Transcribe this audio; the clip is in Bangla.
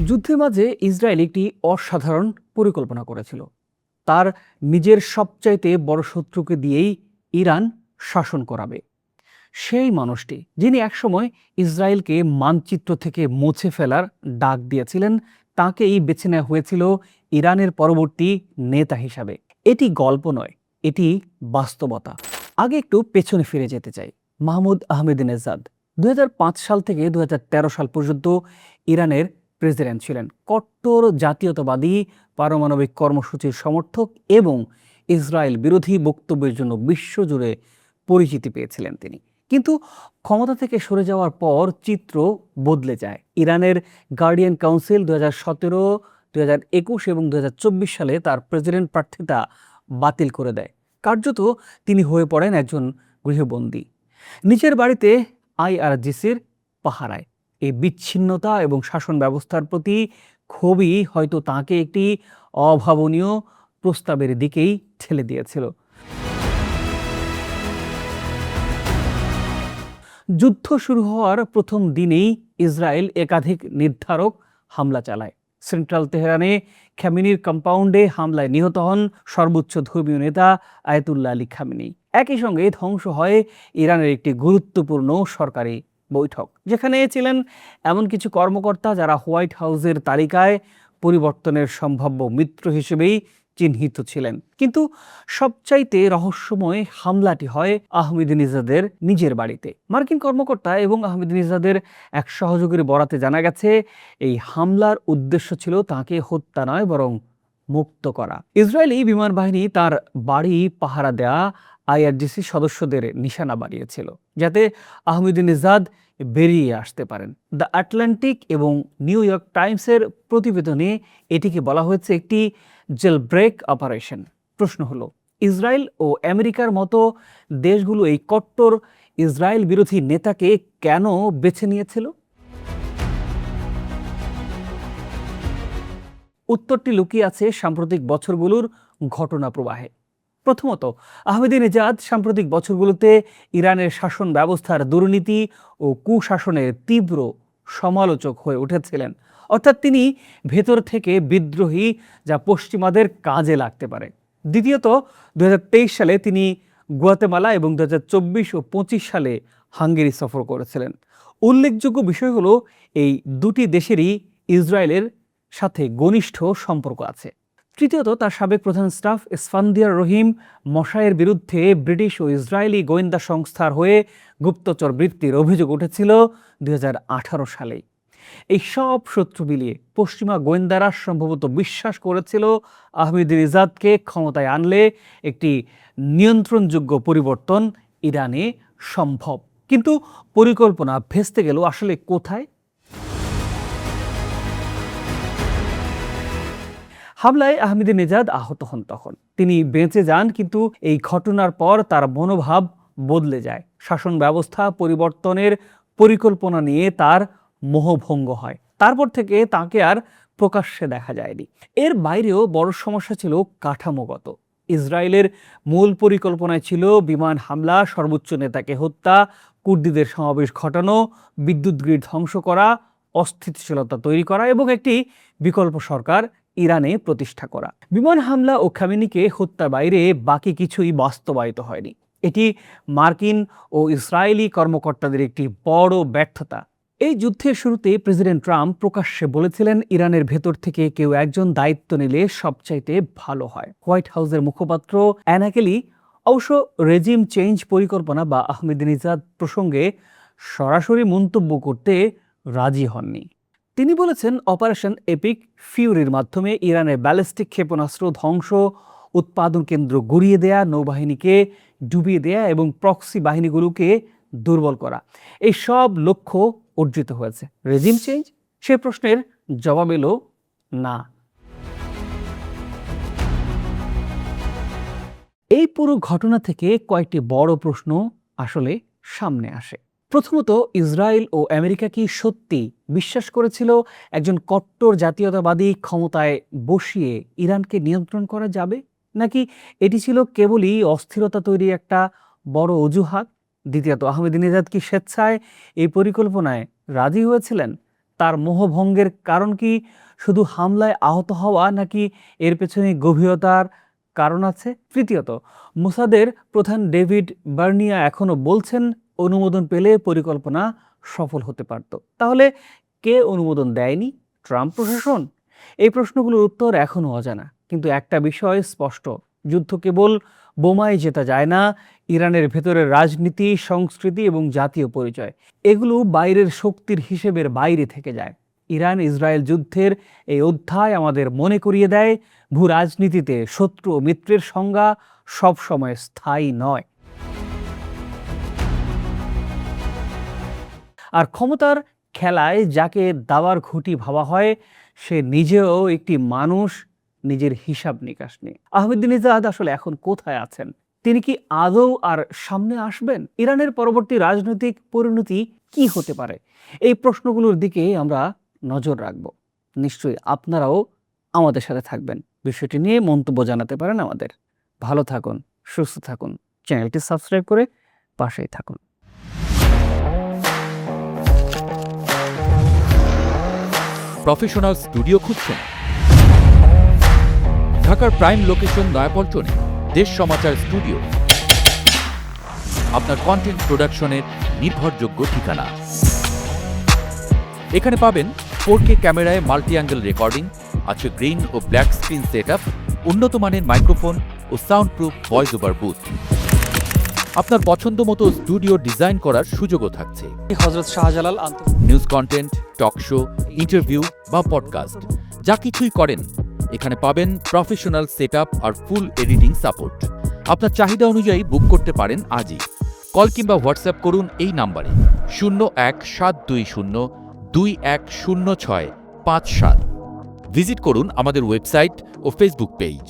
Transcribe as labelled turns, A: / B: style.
A: যুদ্ধের মাঝে ইসরায়েল একটি অসাধারণ পরিকল্পনা করেছিল। তার নিজের সবচাইতে বড় শত্রুকে দিয়েই ইরান শাসন করাবে। সেই মানুষটি যিনি একসময় ইসরায়েলকে মানচিত্র থেকে মুছে ফেলার ডাক দিয়েছিলেন, তাকেই বেছে নেওয়া হয়েছিল ইরানের পরবর্তী নেতা হিসাবে। এটি গল্প নয়, এটি বাস্তবতা। আগে একটু পেছনে ফিরে যেতে চাই। মাহমুদ আহমেদিনেজাদ ২০০৫ সাল থেকে ২০১৩ সাল পর্যন্ত ইরানের প্রেসিডেন্ট ছিলেন। কট্টর জাতীয়তাবাদী, পারমাণবিক কর্মসূচির সমর্থক এবং ইসরায়েল বিরোধী বক্তব্যের জন্য বিশ্বজুড়ে পরিচিতি পেয়েছিলেন তিনি। কিন্তু ক্ষমতা থেকে সরে যাওয়ার পর চিত্র বদলে যায়। ইরানের গার্ডিয়ান কাউন্সিল ২০১৭, ২০২১ এবং ২০২৪ সালে তার প্রেসিডেন্ট প্রার্থিতা বাতিল করে দেয়। কার্যত তিনি হয়ে পড়েন একজন গৃহবন্দী, নিজের বাড়িতে আইআরজিসির পাহারায়। এই বিচ্ছিন্নতা এবং শাসন ব্যবস্থার প্রতি ক্ষোভই হয়তো তাকে একটি অভাবনীয় প্রস্তাবের দিকেই ঠেলে দিয়েছিল। যুদ্ধ শুরু হওয়ার প্রথম দিনেই ইসরায়েল একাধিক নির্ধারক হামলা চালায়। সেন্ট্রাল তেহরানে খামেনির কম্পাউন্ডে হামলায় নিহত হন সর্বোচ্চ ধর্মীয় নেতা আয়াতুল্লাহ আলী খামেনি। একই সঙ্গে ধ্বংস হয় ইরানের একটি গুরুত্বপূর্ণ সরকারি বৈঠক, যেখানে ছিলেন এমন কিছু কর্মকর্তা যারা হোয়াইট হাউসের তালিকায় পরিবর্তনের সম্ভাব্য মিত্র হিসেবেই চিহ্নিত ছিলেন। কিন্তু সবচাইতে রহস্যময় হামলাটি হয় আহমেদিনেজাদের নিজের বাড়িতে। মার্কিন কর্মকর্তা এবং আহমেদিনেজাদের এক সহযোগীর বরাতে জানা গেছে, এই হামলার উদ্দেশ্য ছিল তাকে হত্যা নয়, বরং মুক্ত করা। ইসরায়েলি বিমান বাহিনী তার বাড়ি পাহারা দেয়া আইআরজিসি সদস্যদের নিশানা বানিয়েছিল, যাতে আহমেদিনেজাদ বেরিয়ে আসতে পারেন। দ্য আটলান্টিক এবং নিউ ইয়র্ক টাইমসের প্রতিবেদনে এটিকে বলা হয়েছে একটি জেল ব্রেক অপারেশন। প্রশ্ন হলো, ইসরায়েল ও আমেরিকার মতো দেশগুলো এই কট্টর ইসরায়েল বিরোধী নেতাকে কেন বেছে নিয়েছিল? উত্তরটি লুকিয়ে আছে সাম্প্রতিক বছরগুলোর ঘটনা প্রবাহে। প্রথমত, আহমেদিনেজাদ সাম্প্রতিক বছরগুলোতে ইরানের শাসন ব্যবস্থার দুর্নীতি ও কুশাসনের তীব্র সমালোচক হয়ে উঠেছিলেন। অর্থাৎ তিনি ভেতর থেকে বিদ্রোহী, যা পশ্চিমাদের কাজে লাগতে পারে। দ্বিতীয়ত, ২০২৩ সালে তিনি গুয়াতেমালা এবং ২০২৪ ও ২৫ সালে হাঙ্গেরি সফর করেছিলেন। উল্লেখযোগ্য বিষয় হলো, এই দুটি দেশেরই ইসরায়েলের সাথে ঘনিষ্ঠ সম্পর্ক আছে। তৃতীয়ত, তার সাবেক প্রধান স্টাফ ইসফান্দিয়ার রহিম মশাইয়ের বিরুদ্ধে ব্রিটিশ ও ইসরায়েলি গোয়েন্দা সংস্থার হয়ে গুপ্তচর বৃত্তির অভিযোগ উঠেছিল ২০১৮ সালেই। এই সব শত্রু মিলিয়ে পশ্চিমা গোয়েন্দারা সম্ভবত বিশ্বাস করেছিল আহমেদিনেজাদকে ক্ষমতায় আনলে একটি নিয়ন্ত্রণযোগ্য পরিবর্তন ইরানে সম্ভব। কিন্তু পরিকল্পনা ভেস্তে গেল আসলে কোথায়? হামলায় আহমেদিনেজাদ আহত হন তখন। তিনি বেঁচে যান, কিন্তু এই ঘটনার পর তার মনোভাব বদলে যায়। শাসন ব্যবস্থা পরিবর্তনের পরিকল্পনা নিয়ে তার মোহভঙ্গ হয়। তারপর থেকে তাকে আর প্রকাশ্যে দেখা যায়নি। এর বাইরেও বড় সমস্যা ছিল কাঠামোগত। ইসরায়েলের মূল পরিকল্পনায় ছিল বিমান হামলা, সর্বোচ্চ নেতাকে হত্যা, কুর্দিদের সমাবেশ ঘটানো, বিদ্যুৎ গ্রিড ধ্বংস করা, অস্থিতিশীলতা তৈরি করা এবং একটি বিকল্প সরকার ইরানে প্রতিষ্ঠা করা। বিমান হামলা ও খামেনিকে হত্যার বাইরে বাকি কিছুই বাস্তবায়িত হয়নি। এটি মার্কিন ও ইসরায়েলি কর্মকর্তাদের একটি বড় ব্যর্থতা। এই যুদ্ধের শুরুতে প্রেসিডেন্ট ট্রাম্প প্রকাশ্যে বলেছিলেন, ইরানের ভেতর থেকে কেউ একজন দায়িত্ব নিলে সবচাইতে ভালো হয়। হোয়াইট হাউসের মুখপাত্র অ্যানা কেলি অবশ্য রেজিম চেঞ্জ পরিকল্পনা বা আহমেদিনেজাদ প্রসঙ্গে সরাসরি মন্তব্য করতে রাজি হননি। তিনি বলেছেন, অপারেশন এপিক ফিউরির মাধ্যমে ইরানের ব্যালিস্টিক ক্ষেপণাস্ত্র ধ্বংস, উৎপাদন কেন্দ্র গুড়িয়ে দেয়া, নৌবাহিনীকে ডুবিয়ে দেয়া এবং প্রক্সি বাহিনীগুলোকে দুর্বল করা, এই সব লক্ষ্য অর্জিত হয়েছে। Regime change? সে প্রশ্নের জবাব এলো না। এই পুরো ঘটনা থেকে কয়েকটি বড় প্রশ্ন আসলে সামনে আসে। প্রথমত, ইসরায়েল ও আমেরিকা কি সত্যি বিশ্বাস করেছিল একজন কট্টর জাতীয়তাবাদী ক্ষমতায় বসিয়ে ইরানকে নিয়ন্ত্রণ করা যাবে, নাকি এটি ছিল কেবলই অস্থিরতা তৈরি একটা বড় অজুহাত? দ্বিতীয়ত, আহমেদিনেজাদ কি স্বেচ্ছায় এই পরিকল্পনায় রাজি হয়েছিলেন? তার মোহভঙ্গের কারণ কি শুধু হামলায় আহত হওয়া, নাকি এর পেছনে গভীরতার কারণ আছে? তৃতীয়ত, মোসাদের প্রধান ডেভিড বার্নিয়া এখনো বলছেন অনুমোদন পেলে পরিকল্পনা সফল হতে পারত। তাহলে কে অনুমোদন দেয়নি? ট্রাম্প প্রশাসন? এই প্রশ্নগুলোর উত্তর এখনো অজানা, কিন্তু একটা বিষয় স্পষ্ট: যুদ্ধ কেবল বোমায় জেতা যায় না। ইরানের ভেতরের রাজনীতি, সংস্কৃতি এবং জাতীয় পরিচয়, এগুলো বাইরের শক্তির হিসেবের বাইরে থেকে যায়। ইরান ইসরায়েল যুদ্ধের এই অধ্যায় আমাদের মনে করিয়ে দেয়, ভূ রাজনীতিতে শত্রু ও মিত্রের সংজ্ঞা সবসময় স্থায়ী নয়। আর ক্ষমতার খেলায় যাকে দাবার ঘুঁটি ভাবা হয়, সে নিজেও একটি মানুষ, নিজের হিসাব নিকাশ নিয়ে। আহমেদিনেজাদ আসলে এখন কোথায় আছেন? তিনি কি আদৌ আর সামনে আসবেন? ইরানের পরবর্তী রাজনৈতিক পরিণতি কি হতে পারে? এই প্রশ্নগুলোর দিকে আমরা নজর রাখব। নিশ্চয়ই আপনারাও আমাদের সাথে থাকবেন, বিষয়টি নিয়ে মন্তব্য জানাতে পারেন আমাদের। ভালো থাকুন, সুস্থ থাকুন, চ্যানেলটি সাবস্ক্রাইব করে পাশেই থাকুন।
B: প্রফেশনাল স্টুডিও খুঁজছেন? ঢাকার প্রাইম লোকেশন নয়াপল্টনে দেশ সমাচার স্টুডিও আপনার কন্টেন্ট প্রোডাকশনের নির্ভরযোগ্য ঠিকানা। এখানে পাবেন 4K ক্যামেরায় মাল্টি অ্যাঙ্গেল রেকর্ডিং, আছে গ্রিন ও ব্ল্যাক স্ক্রিন সেটআপ, উন্নত মানের মাইক্রোফোন ও sound proof voice over booth. আপনার পছন্দ মতো স্টুডিও ডিজাইন করার সুযোগও থাকছে।
A: Hazrat Shahjalal
B: news content, talk show, interview বা পডকাস্ট, যা কিছুই করেন এখানে পাবেন প্রফেশনাল সেটআপ আর ফুল এডিটিং সাপোর্ট। আপনার চাহিদা অনুযায়ী বুক করতে পারেন আজই। কল কিংবা হোয়াটসঅ্যাপ করুন এই নাম্বারে 017202106557। ভিজিট করুন আমাদের ওয়েবসাইট ও ফেসবুক পেজ।